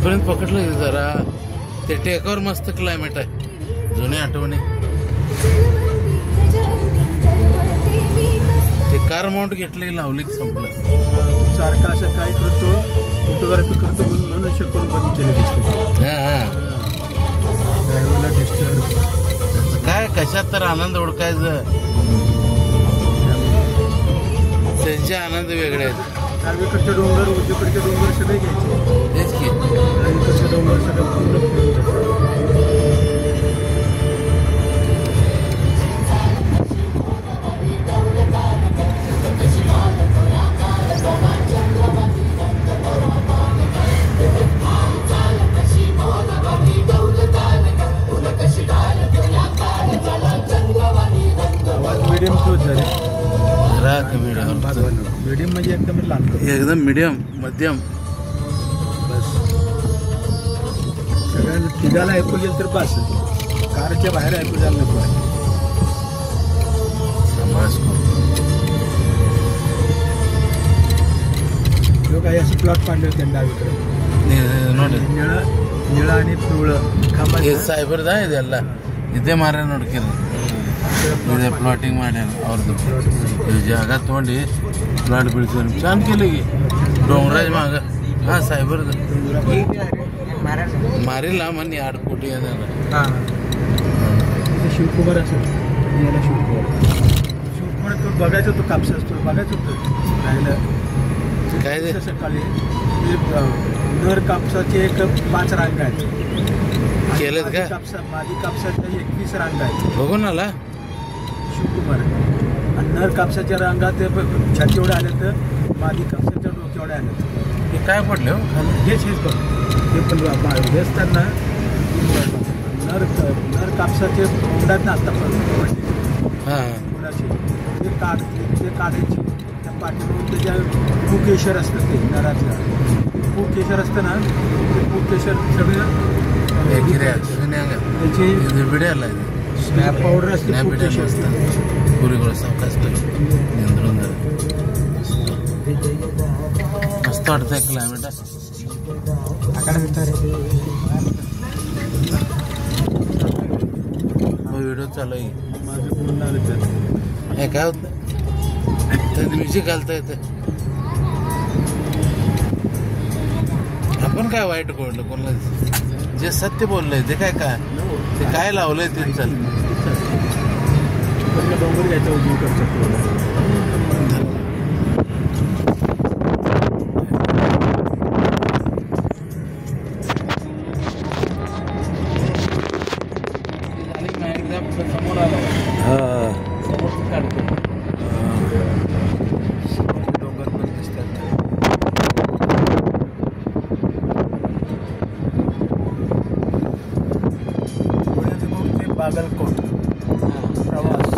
इथपर्यंत पकडलं जरा. ते टेकावर मस्त क्लायमेट आहे, जुने आठवणी. ते कार माउंट घेतले, लावली संपलं. सारखं असं काय करतो, फोटोग्राफी करतो म्हणून शकून बघितलेलं दिसतं. ड्रायव्हरला डिस्टर्ब काय कशात तर आनंद ओळखायचं, त्यांचे आनंद वेगळे आहेत. डावीकडचे डोंगर, उजवीकडचे डोंगर सगळे घ्यायचे. तेच की डावीकडचे डोंगर सगळं पूर्ण मीडियम क्लोज झाले. मीडियम म्हणजे एकदम लहान, एकदम मीडियम, मध्यम. बस सगळ्यांना तिघाला ऐकू गेल तर बस, कारच्या बाहेर ऐकू जायला नको. लोक काही असं प्लॉट काढले होते डावीकडे, निळा आणि पिवळं सायबर आहे त्याला. इथे मारा नोडके प्लॉटिंग ಮಾಡ್ಯಾರ ಜಾಗ ತಗೊಂಡು ಪ್ಲಾಟ್ ಬಿಡ್ತಾರೆ. छान केलं की डोंगराज माग. हा सायबर मारेल म्हणे 8 कोटी. शिवकुमार असेल, शिवकुमार तो बघायचं होतं, कापसा असतो बघायचं होतं राहिलं काय ते. सकाळी नर कापसाचे 5 रांग आहेत. केलेत का? मादी कापसाच्या 21 रांग आहेत. बघून आला शिवकुमार. आणि नर कापसाच्या रांगा ते छातीएवढ्या आल्या, तर मादी कापसाच्या डोक्याएवढ्या आल्या. हे काय पडले हो? हेच बघ, ते पण हे असताना नर कापसाचे तोंडात ना आता तोंडाचे ते काढायचे. त्या पाठीवरून त्याच्या पूकेशर असतं, ते नरातलं पूकेशर असतं ना, ते पूकेशर सगळं त्याची स्नॅप पावडर असते, पूकेशर पुरी सावकाश मस्त वाटतंय क्लायमेट. व्हिडिओ चालू आहे माझं बोलणं आलं तर हे काय होत नाही, म्युझिक घालता येतं. आपण काय वाईट बोललं कोणाला, जे सत्य बोललंय ते काय ते काय लावलंय ते चालतं. डोंगर घ्यायचा उजवीकडचा. डोंगर पण दिसतात. बागलकोट प्रवास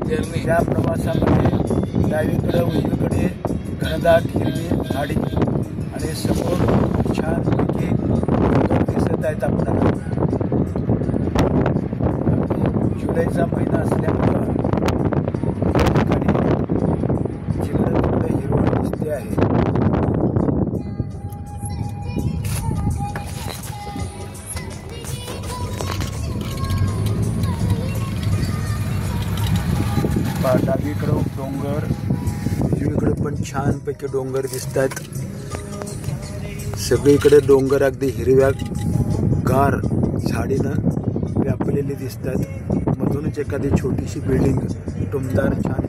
जर्नी. या प्रवासामध्ये डावीकडे उजवीकडे घनदाट हिरवी झाडी आणि समोर छानपैकी दिसत आहेत आपल्याला. जुलैचा महिना असल्यामुळं जिकडे तिकडे हिरवळ दिसते आहे. डावीकडं डोंगर, उजवीकडे पण छानपैकी डोंगर दिसतात. सगळीकडे डोंगर अगदी हिरव्या गार झाडीनं व्यापलेली दिसतात. मधूनच एखादी छोटीशी बिल्डिंग टुमदार छान